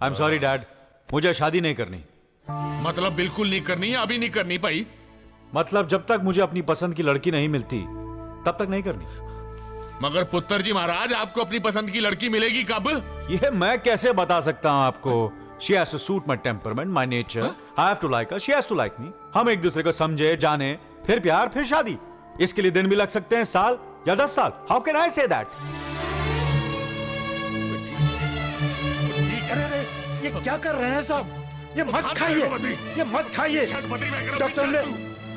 I am sorry dad, मुझे शादी नहीं करनी। मतलब बिल्कुल नहीं करनी है? अभी नहीं करनी भाई? मतलब जब तक मुझे अपनी पसंद की लड़की नहीं मिलती तब तक नहीं करनी। मगर पुत्र जी महाराज, आपको अपनी पसंद की लड़की मिलेगी कब? ये मैं कैसे बता सकता हूँ आपको? She has to suit my temperament, my nature. I have to like her, she has to like me. हम एक दूसरे को समझे, जाने, फिर प्यार, फिर शादी। इसके लिए दिन भी लग सकते हैं, साल या 10 साल। How can I say that? अरे ये क्या कर रहे हैं साहब? ये मत खाइए, ये मत खाइए।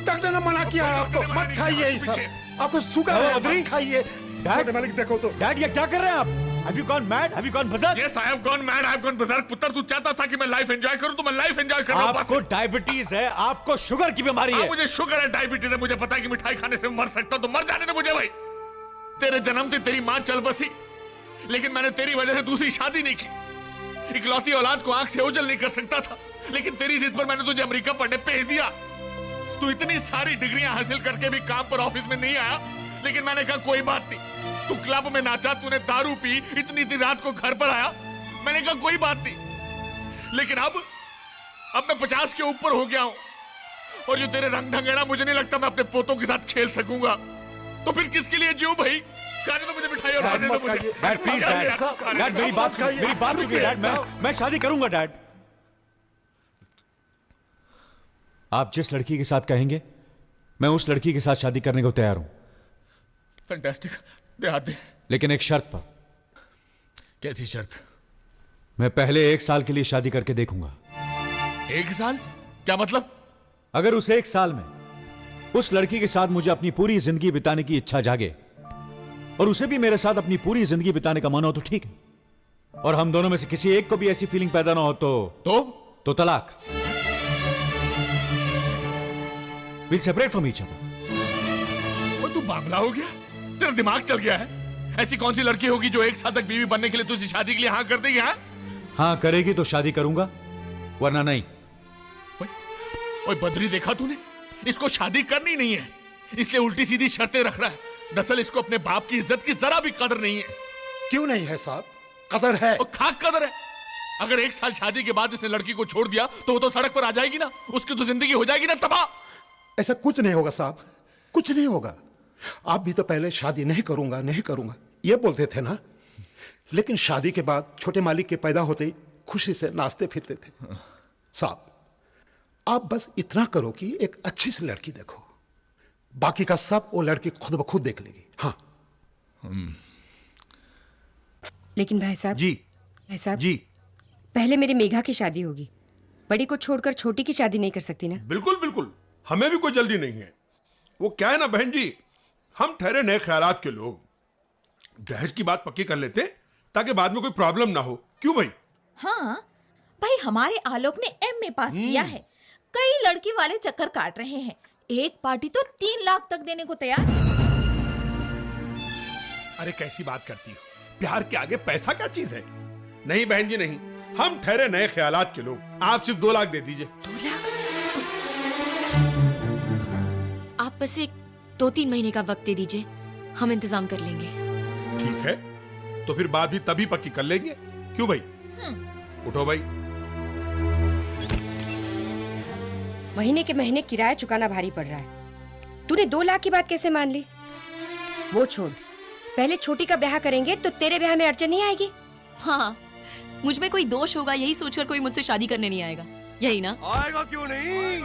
डॉक्टर ने मना किया है आपको, मत खाइए ये सब। आपको शुगर है, मत खाइए। छोटे मालिक देखो तो। डैड ये क्या कर रहे हैं आप? Have you gone mad? Have you gone berserk? Yes, I have gone mad. I have gone berserk. पुत्र, तू चाहता था कि मैं लाइफ एंजॉय करूं तो मैं लाइफ एंजॉय कर रहा हूं। आपको डायबिटीज है, आपको शुगर की बीमारी है। मुझे शुगर है, डायबिटीज है, मुझे पता है कि मिठाई खाने से मर सकता हूं, तो मर जाने दे मुझे भाई। तेरे जन्म से तेरी मां चल बसी, लेकिन मैंने तेरी वजह से दूसरी शादी नहीं की। इकलौती औलाद को आंख से ओझल नहीं कर सकता था, लेकिन तेरी जिद पर मैंने तुझे अमेरिका पढ़ने भेज दिया। तू इतनी सारी डिग्रियां हासिल करके भी काम पर ऑफिस में नहीं आया, लेकिन मैंने कहा कोई बात नहीं। तू क्लब में नाचा, तूने दारू पी, इतनी रात को घर पर आया, मैंने कहा कोई बात नहीं। लेकिन अब मैं 50 के ऊपर हो गया हूं, और जो तेरे रंग ढंगेड़ा, मुझे नहीं लगता मैं अपने पोतों के साथ खेल सकूंगा। तो फिर किसके लिए जीऊं भाई? खाने तो मुझे मिठाई और खाने तो मुझे। डैड प्लीज डैड, मेरी बात सुनिए डैड। मैं शादी करूंगा डैड। आप जिस लड़की के साथ कहेंगे, मैं उस लड़की के साथ शादी करने को तैयार हूं। फैंटास्टिक, दे। लेकिन एक शर्त पर। कैसी शर्त? मैं पहले 1 साल के लिए शादी करके देखूंगा। 1 साल? क्या मतलब? अगर उस 1 साल में उस लड़की के साथ मुझे अपनी पूरी जिंदगी बिताने की इच्छा जागे, और उसे भी मेरे साथ अपनी पूरी जिंदगी बिताने का मन हो, तो ठीक है। और हम दोनों में से किसी एक को भी ऐसी फीलिंग पैदा ना हो तो तलाक। Will separate from each other. तू बावला हो गया? तेरा दिमाग चल गया है? ऐसी कौन सी लड़की होगी जो 1 साल तक बीवी बनने के लिए तुझे शादी के लिए हाँ कर देगी? हाँ करेगी तो शादी करूंगा, वरना नहीं। ओए बद्री, देखा तूने? इसको शादी करनी नहीं है, इसलिए उल्टी सीधी शर्तें रख रहा है। दरअसल इसको अपने बाप की इज्जत की जरा भी कदर नहीं है। क्यों नहीं है साहब? कदर है। और खाक कदर है। अगर 1 साल शादी के बाद इसने लड़की को छोड़ दिया तो वो तो सड़क पर आ जाएगी ना, उसकी तो जिंदगी हो जाएगी ना तबाह। ऐसा कुछ नहीं होगा साहब, कुछ नहीं होगा। आप भी तो पहले शादी नहीं करूंगा ये बोलते थे ना, लेकिन शादी के बाद छोटे मालिक के पैदा होते ही खुशी से नाचते फिरते थे। साहब, आप बस इतना करो कि एक अच्छी सी लड़की देखो, बाकी का सब वो लड़की खुद ब खुद देख लेगी। हाँ। लेकिन भाई साहब जी, पहले मेरी मेघा की शादी होगी, बड़ी को छोड़कर छोटी की शादी नहीं कर सकती ना? बिल्कुल, हमें भी कोई जल्दी नहीं है। वो क्या है ना बहन जी, हम ठहरे नए ख्यालात के लोग, दहेज की बात पक्की कर लेते ताकि बाद में कोई प्रॉब्लम ना हो। क्यों भाई? हाँ भाई, हमारे आलोक ने एमए पास किया है, कई लड़की वाले चक्कर काट रहे हैं, एक पार्टी तो 3 लाख तक देने को तैयार। अरे कैसी बात करती हो? प्यार के आगे पैसा क्या चीज है? नहीं बहन जी नहीं, हम ठहरे नए ख्यालात के लोग, आप सिर्फ 2 लाख दे दीजिए। 2 लाख? आप बस एक 2-3 महीने का वक्त दे दीजिए, हम इंतजाम कर लेंगे। ठीक है, तो फिर बात भी तभी पक्की कर लेंगे। क्यों भाई? उठो भाई। महीने के महीने किराया चुकाना भारी पड़ रहा है। तूने 2 लाख की बात कैसे मान ली? वो छोड़, पहले छोटी का ब्याह करेंगे तो तेरे ब्याह में अड़चन नहीं आएगी। हाँ, मुझ में कोई दोष होगा यही सोचकर कोई मुझसे शादी करने नहीं आएगा, यही ना? आएगा क्यों नहीं?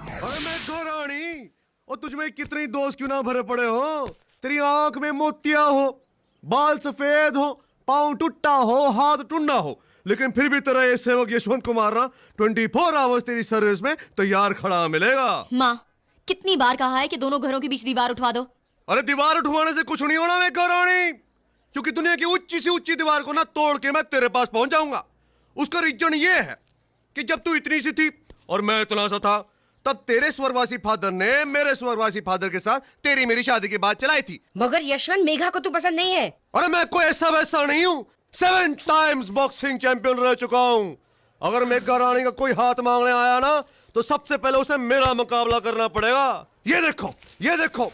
अरे मैं रानी, और तुझमें कितने दोस्त क्यों ना भरे पड़े हो? तेरी आंख में मोतिया हो, बाल सफेद हो, पाँव टूटा हो, हाथ टुंडा हो, लेकिन फिर भी तेरा ये सेवक यशवंत कुमार ना 24 आवर्स तेरी सर्विस में तैयार खड़ा मिलेगा। माँ, कितनी बार कहा है कि दोनों घरों के बीच दीवार उठवा दो? अरे दीवार उठवाने से कुछ नहीं होना मैं रानी, क्योंकि दुनिया की ऊंची से ऊंची दीवार को ना तोड़ के मैं तेरे पास पहुंच जाऊंगा। उसका रीजन ये है कि जब तू इतनी सी थी और मैं इतना सा था, तब तेरे स्वर्गवासी फादर ने मेरे स्वर्गवासी फादर के साथ तेरी मेरी शादी की बात चलाई थी। मगर यशवंत, मेघा को तू पसंद नहीं है। अरे मैं कोई ऐसा वैसा नहीं हूँ, 7 टाइम्स बॉक्सिंग चैंपियन रह चुका हूँ। अगर मेघा रानी का कोई हाथ मांगने आया ना, तो सबसे पहले उसे मेरा मुकाबला करना पड़ेगा। ये देखो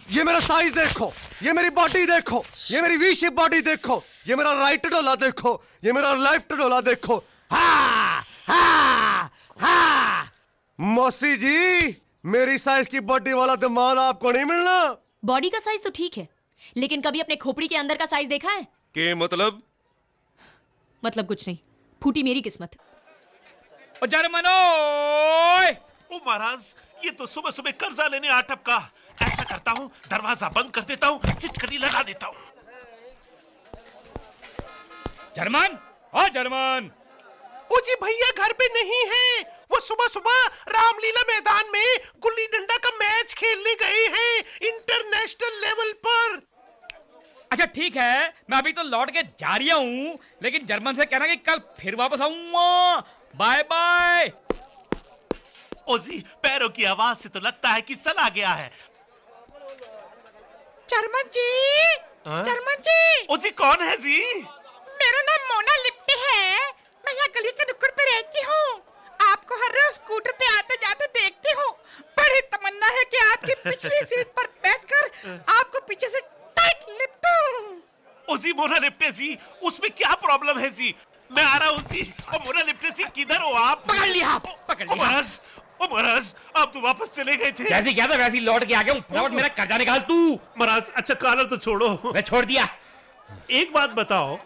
ये मेरा साइज देखो, ये मेरी बॉडी देखो, ये मेरी वी शेप बॉडी देखो, ये मेरा राइट डोला देखो, ये मेरा लेफ्ट डोला देखो। हा हा हा। मौसी जी, मेरी साइज की बॉडी वाला दिमाग आपको नहीं मिलना। बॉडी का साइज तो ठीक है, लेकिन कभी अपने खोपड़ी के अंदर का साइज देखा है? के मतलब? मतलब कुछ नहीं, फूटी मेरी किस्मत। ओ जर्मनोय! ओ महाराज, ये तो सुबह सुबह कर्जा लेने आ टपका। ऐसा करता हूँ, दरवाजा बंद कर देता हूँ, चिटकनी लगा देता हूँ। जर्मन, ओ जर्मन! ओ जी भैया घर पे नहीं है। वो सुबह सुबह रामलीला मैदान में गुल्ली डंडा का मैच खेलने गए हैं, इंटरनेशनल लेवल पर। अच्छा ठीक है, मैं अभी तो लौट के जा रहा हूँ, लेकिन जर्मन से कहना कि कल फिर वापस आऊंगा। Bye bye. ओ जी, पैरों की आवाज से तो लगता है कि चला गया है। जर्मन जी, जर्मन जी। ओ जी कौन है जी? मेरा नाम मोना लिप्टी है। मैं यहाँ गली के नुक्कड़ पे रहती हूँ। आपको हर रोज स्कूटर पे आते जाते देखती हूँ। बड़ी तमन्ना है कि आपकी पिछली सीट पर बैठकर आपको पीछे से टाइट लिपटूं। ओ जी मोना लिप्टे जी, उसमें क्या प्रॉब्लम है जी? मैं आ रहा हूँ जी। ओ मोना लिप्टे जी, किधर हो आप? पकड़ लिया, पकड़ लिया। महाराज, ओ महाराज, आप तो वापस चले गए थे। जैसे क्या था वैसे ही लौट के आ गया हूँ। फटाफट मेरा कर्जा निकाल तू। महाराज, अच्छा कॉलर तो छोड़ो। मैं छोड़ दिया। एक बात बताओ,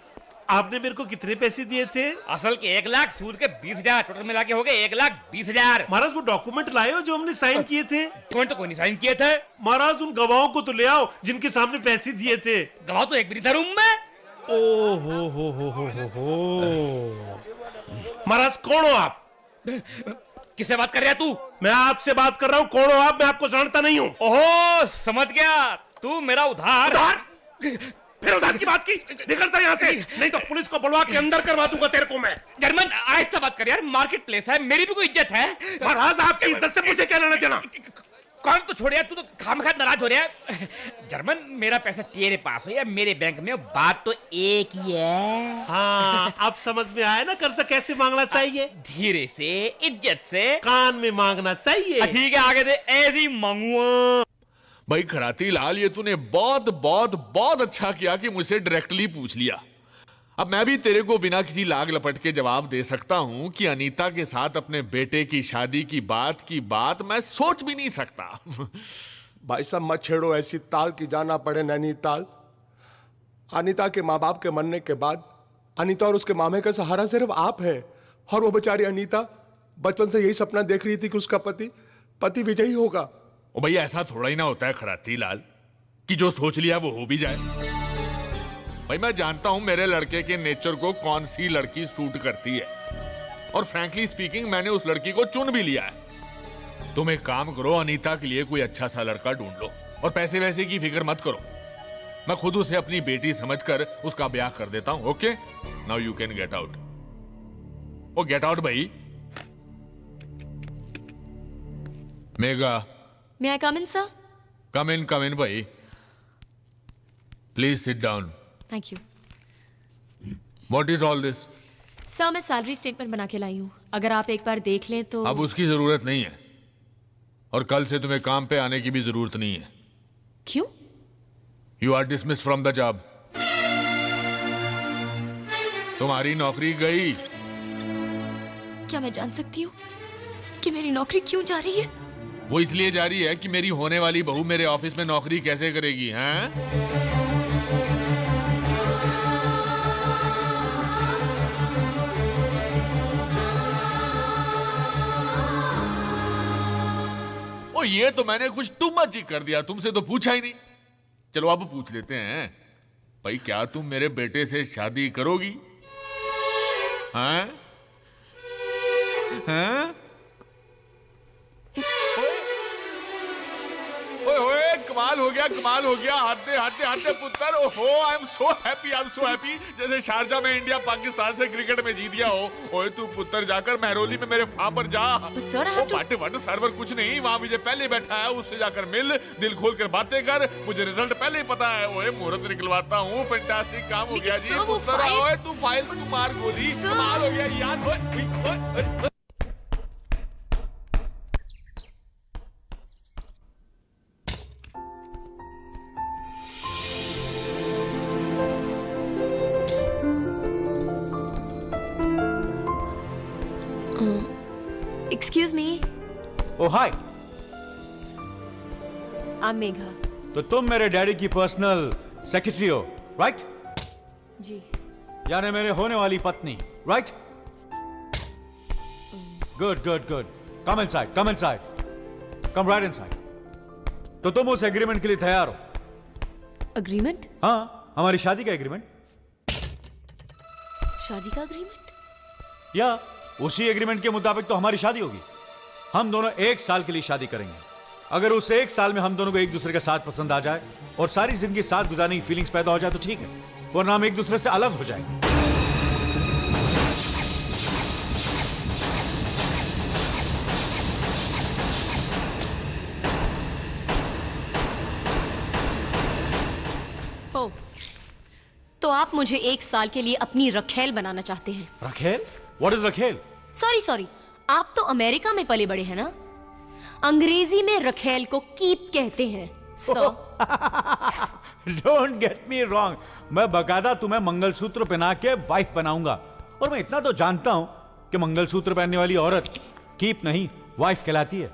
आपने मेरे को कितने पैसे दिए थे? असल के 1 लाख, सूद के 20,000, टोटल मिला के हो गए 1,20,000। महाराज वो डॉक्यूमेंट लाए हो जो हमने साइन किए थे? डॉक्यूमेंट तो कोई नहीं साइन किए थे। महाराज उन गवाहों को तो ले आओ जिनके सामने पैसे दिए थे। गवाह तो एक भी नहीं था रूम में। ओ हो। महाराज कौन हो आप? किससे बात कर रहा है तू? मैं आपसे बात कर रहा हूँ। कौन हो आप? मैं आपको जानता नहीं हूँ। ओहो, समझ गया, तू मेरा उधार। फिर उधार की बात की? निकलता यहाँ से, नहीं तो पुलिस को बुलवा के अंदर करवा दूंगा तेरे को मैं। जर्मन, आहिस्ता बात कर यार, मार्केट प्लेस है, मेरी भी कोई इज्जत है। महाराज आपकी इज्जत से मुझे क्या लेना देना? कौन तो छोड़ यार, तू तो खामखा नाराज हो रहा है। जर्मन, मेरा पैसा तेरे पास हो या मेरे बैंक में हो, बात तो एक ही है। हाँ, अब समझ में आया ना कर्जा कैसे मांगना चाहिए। धीरे से, इज्जत से, कान में मांगना चाहिए। ठीक है, आगे दे, ऐसे ही मांगूंगा। भाई खराती लाल, ये तूने बहुत बहुत बहुत अच्छा किया कि मुझसे डायरेक्टली पूछ लिया। अब मैं भी तेरे को बिना किसी लाग लपट के जवाब दे सकता हूं कि अनीता के साथ अपने बेटे की शादी की बात मैं सोच भी नहीं सकता। भाई साहब मत छेड़ो ऐसी ताल की जाना पड़े नैनीताल। अनीता के माँ बाप के मरने के बाद अनीता और उसके मामे का सहारा सिर्फ आप है। और वो बेचारी अनीता बचपन से यही सपना देख रही थी कि उसका पति विजयी होगा। ओ भैया, ऐसा थोड़ा ही ना होता है खराती लाल कि जो सोच लिया वो हो भी जाए। भाई मैं जानता हूं मेरे लड़के के नेचर को कौन सी लड़की सूट करती है, और फ्रैंकली स्पीकिंग मैंने उस लड़की को चुन भी लिया है। तुम एक काम करो, अनीता के लिए कोई अच्छा सा लड़का ढूंढ लो, और पैसे वैसे की फिक्र मत करो। मैं खुद उसे अपनी बेटी समझकर उसका ब्याह कर देता हूं। Okay, now you can get out. Oh get out भाई। मेगा, May I come in, sir? come in भाई। Please sit down. Thank you. What is all this? Sir, मैं सैलरी स्टेटमेंट बना के लाई हूँ, अगर आप एक बार देख लें तो। अब उसकी जरूरत नहीं है, और कल से तुम्हें काम पे आने की भी जरूरत नहीं है। क्यों? You are dismissed from the job. तुम्हारी नौकरी गई। क्या मैं जान सकती हूँ कि मेरी नौकरी क्यों जा रही है? वो इसलिए जा रही है कि मेरी होने वाली बहू मेरे ऑफिस में नौकरी कैसे करेगी, हैं? ओ ये तो मैंने कुछ टू मच ही कर दिया, तुमसे तो पूछा ही नहीं। चलो अब पूछ लेते हैं भाई, क्या तुम मेरे बेटे से शादी करोगी? हैं? हैं? ओए कमाल हो गया, हारते पुत्र। ओहो, आई एम सो हैप्पी, जैसे शारजा में इंडिया पाकिस्तान से क्रिकेट में जीत गया हो। ओए तू पुत्र जाकर महरौली में मेरे फार्म पर जा। Sir, I have to... what server कुछ नहीं, वहाँ विजय पहले बैठा है, उससे जाकर मिल, दिल खोल कर बातें कर। मुझे रिजल्ट पहले ही पता है। ओए मुहूर्त निकलवाता हूँ, फैंटास्टिक काम हो गया जी पुत्र। ओए तू फाइल तू मार गोली, कमाल हो गया यार। Excuse me, oh hi, I am Megha. तो तुम मेरे डैडी की पर्सनल सेक्रेटरी हो, राइट? जी। यानी मेरे होने वाली पत्नी, right? Good good good, come inside, come inside, come right inside. तो तुम उस एग्रीमेंट के लिए तैयार हो? अग्रीमेंट? हाँ, हमारी शादी का एग्रीमेंट। शादी का अग्रीमेंट? या उसी एग्रीमेंट के मुताबिक तो हमारी शादी होगी। हम दोनों 1 साल के लिए शादी करेंगे। अगर उस 1 साल में हम दोनों को एक दूसरे का साथ पसंद आ जाए और सारी जिंदगी साथ गुजारने की फीलिंग्स पैदा हो जाए तो ठीक है, वरना हम एक दूसरे से अलग हो जाएंगे। ओ, तो आप मुझे 1 साल के लिए अपनी रखेल बनाना चाहते हैं? रखेल? व्हाट इज रखेल? सॉरी, आप तो अमेरिका में पले बड़े हैं ना? अंग्रेजी में रखेल को कीप कहते हैं। डोंट गेट मी रॉन्ग, मैं बकायदा तुम्हें मंगलसूत्र पहना के वाइफ बनाऊंगा। और मैं इतना तो जानता हूं कि मंगलसूत्र पहनने वाली औरत कीप नहीं, वाइफ कहलाती है।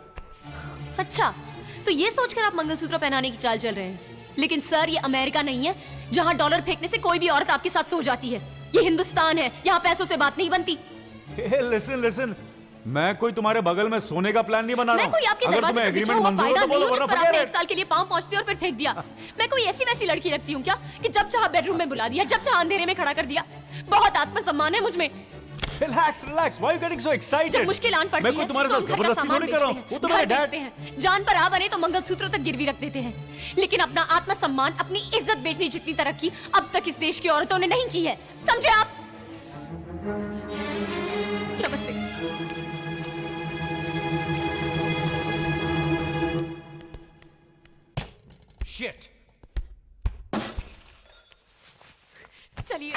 अच्छा, तो ये सोचकर आप मंगलसूत्र पहनाने की चाल चल रहे हैं। लेकिन सर, ये अमेरिका नहीं है जहां डॉलर फेंकने से कोई भी औरत आपके साथ सो जाती है। ये हिंदुस्तान है, यहाँ पैसों से बात नहीं बनती। लिसन लिसन, मैं कोई तुम्हारे बगल में सोने का प्लान नहीं बना रहा मैं हूं। कोई आपके अगर दरवाजे तुम्हें पर बिछा एग्रीमेंट हुआ मंजूर हो कायदा तो नहीं बोलो, हूं जिस वरना पर forget आपने it। 1 साल के लिए पाँव पहुंचती और फिर फेंक दिया। मैं कोई ऐसी वैसी लड़की लगती हूँ क्या कि जब चाहा बेडरूम में बुला दिया, जब चाहा अंधेरे में खड़ा कर दिया? बहुत आत्मसम्मान है मुझ में। Relax relax, why you getting so excited? जब मुश्किल आन पड़ती मैं है कोई तुम्हारे तो साथ हम घर का जबरदस्ती सामान थोड़ी कर रहा हूं। बेचते वो हैं, तुम्हारे घर डैड। बेचते हैं, जान पर आ बने तो मंगलसूत्र तक गिरवी रख देते हैं। लेकिन अपना आत्मसम्मान, अपनी इज्जत बेचने जितनी तरक्की अब तक इस देश की औरतों ने नहीं की है, समझे आप? नमस्ते। शिट। चलिए।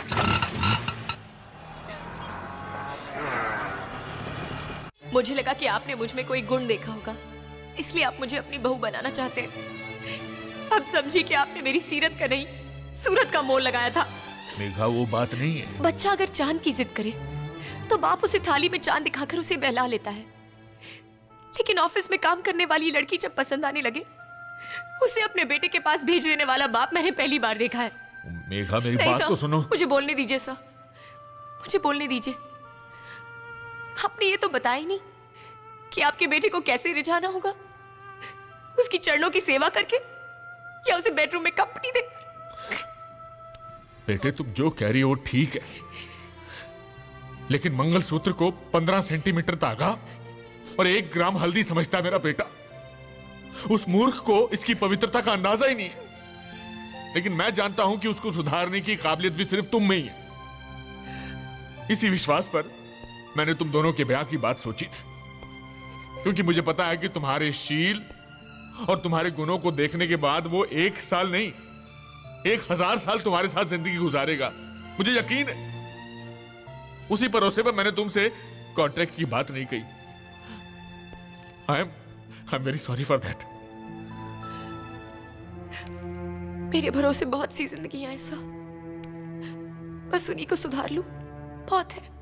मुझे लगा कि आपने मुझ में कोई गुण देखा होगा, इसलिए आप मुझे अपनी बहू बनाना चाहते हैं। अब समझी कि आपने मेरी सीरत का नहीं, सूरत का मोल लगाया था। मेघा, वो बात नहीं है। बच्चा अगर चांद की जिद करे तो बाप उसे थाली में चांद दिखाकर उसे बहला लेता है। लेकिन ऑफिस में काम करने वाली लड़की जब पसंद आने लगे, उसे अपने बेटे के पास भेज देने वाला बाप मैंने पहली बार देखा है। मेघा, मेरी नहीं बात सर, तो सुनो। मुझे बोलने दीजिए सर, मुझे बोलने दीजिए। आपने ये तो बताया ही नहीं कि आपके बेटे को कैसे रिझाना होगा, उसकी चरणों की सेवा करके या उसे बेडरूम में कंपनी दे। बेटे, तुम जो कह रही हो ठीक है, लेकिन मंगलसूत्र को 15 सेंटीमीटर धागा और 1 ग्राम हल्दी समझता है मेरा बेटा। उस मूर्ख को इसकी पवित्रता का अंदाजा ही नहीं है। लेकिन मैं जानता हूं कि उसको सुधारने की काबिलियत भी सिर्फ तुम में ही है। इसी विश्वास पर मैंने तुम दोनों के ब्याह की बात सोची थी, क्योंकि मुझे पता है कि तुम्हारे शील और तुम्हारे गुणों को देखने के बाद वो 1 साल नहीं 1000 साल तुम्हारे साथ जिंदगी गुजारेगा, मुझे यकीन है। उसी भरोसे पर मैंने तुमसे कॉन्ट्रैक्ट की बात नहीं कही। I am very sorry for that. मेरे भरोसे बहुत सी जिंदगियां हैं सर, बस उन्हीं को सुधार लूं, बहुत है।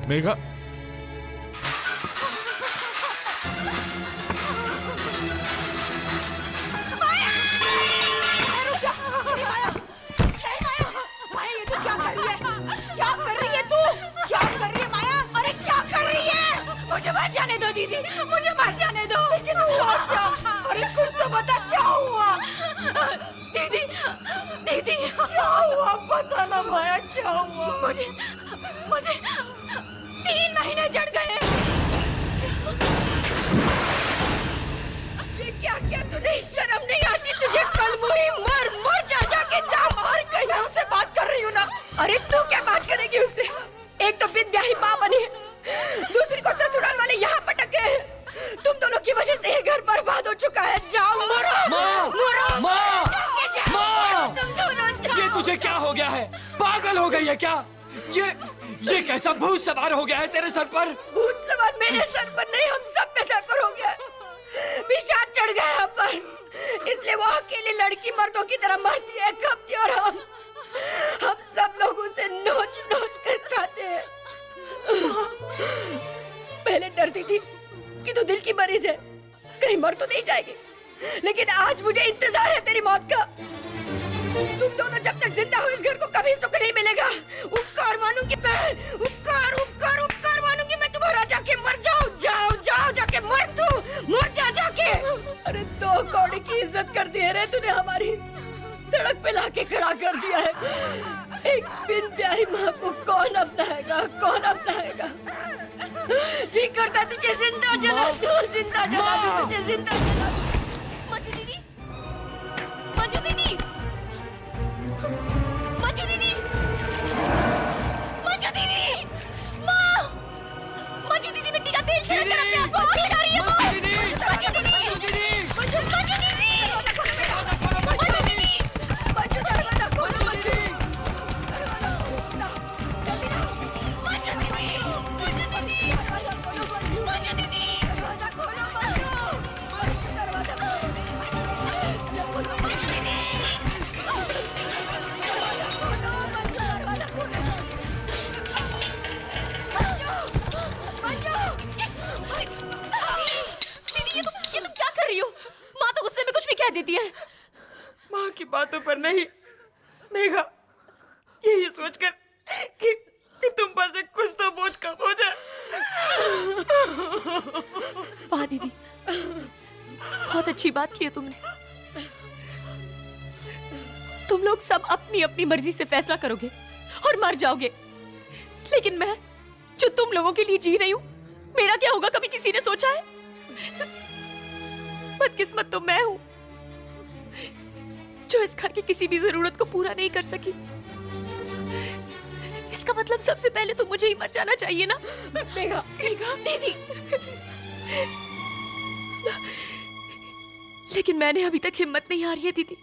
मेघा, मुझे मर जाने दो दीदी, मुझे मर जाने दो। लेकिन हुआ क्या? अरे कुछ तो बता, क्या हुआ? दीदी, दीदी क्या हुआ? पता ना माया, क्या हुआ? मुझे 3 महीने जड़ गए। ये क्या किया तूने? शर्म नहीं आती तुझे? कल मुरी मर जाके जा मार। कहीं मैं उससे बात कर रही हूँ ना। अरे तू क्या बात करेगी उससे? एक तो बिन ब्याही माँ बनी है, दूसरी को ससुराल वाले यहाँ पटक गए हैं। तुम दोनों की वजह से ये घर बर्बाद हो चुका है। जाओ मरो, मरो, माँ! तुम दोनों जाओ। ये तुझे क्या हो गया है? पागल हो गई है क्या? ये कैसा भूत सवार हो गया है तेरे सर पर? भूत सवार मेरे सर पर नहीं, हम सब पे सर पर हो गया। विषाद चढ़ गया हम पर, इसलिए वो अकेली लड़की मर्दों की तरह मरती है, कपती, और हम सब लोग उसे नोच नोच कर खाते हैं। डरती थी कि तू दिल की मरीज है, कहीं मर तो नहीं जाएगी। लेकिन आज मुझे इंतजार है तेरी मौत का। तुम दोनों जब तक जिंदा हो इस घर को कभी सुख नहीं मिलेगा। उपकार मानूंगी मैं, उपकार उपकार उपकार मानूंगी मैं तुम्हारा। जाके मर जाओ, जाओ जाओ जाके मर, तू मर जा जाके। अरे 2 कौड़ी की इज्जत कर दी है रे तूने, हमारी सड़क पे लाके खड़ा कर दिया है। एक बिन ब्याही माँ को कौन अपनाएगा, कौन अपनाएगा। जी करता तुझे जिंदा जला दूं, जिंदा जला दूं, तुझे जिंदा जला दूं। मंजू दीदी, मंजू दीदी, मंजू दीदी, मंजू दीदी, माँ, मंजू दीदी मिट्टी का तेल छिड़क कर अपने आप को आग लगा रही है। माँ, मंजू दीदी, मंजू दीदी, मंजू दीदी, मंजू दीदी, मंजू दरवाजा खोलो, मंजू। ये तुम क्या कर रही हो? माँ तो गुस्से में कुछ भी कह देती है। माँ की बातों पर नहीं मेघा, यही सोचकर कि तुम पर से कुछ तो बोझ कम हो जाए। वाह दीदी, बहुत अच्छी बात की है तुमने। तुम लोग सब अपनी अपनी मर्जी से फैसला करोगे और मर जाओगे, लेकिन मैं जो तुम लोगों के लिए जी रही हूं, मेरा क्या होगा कभी किसी ने सोचा है? बदकिस्मत तो मैं हूं जो इस घर की किसी भी जरूरत को पूरा नहीं कर सकी। इसका मतलब सबसे पहले तो मुझे ही मर जाना चाहिए ना। मेघा, मेघा दीदी, लेकिन मैंने अभी तक हिम्मत नहीं हारी है दीदी।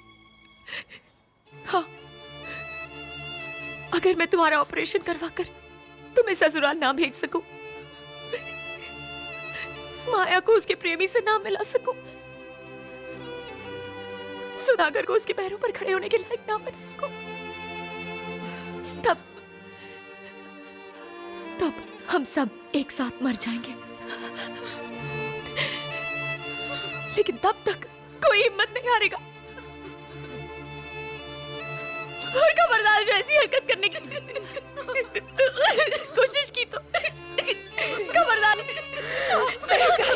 हाँ, अगर मैं तुम्हारा ऑपरेशन करवाकर तुम्हें ससुराल ना भेज सकूं, माया को उसके प्रेमी से ना मिला सकूं, सुधाकर को उसके पैरों पर खड़े होने के लायक ना बना सकूं, तब हम सब एक साथ मर जाएंगे। लेकिन तब तक कोई हिम्मत नहीं हारेगा। और खबरदार जो ऐसी हरकत करने की कोशिश की तो खबरदार। सही कहा।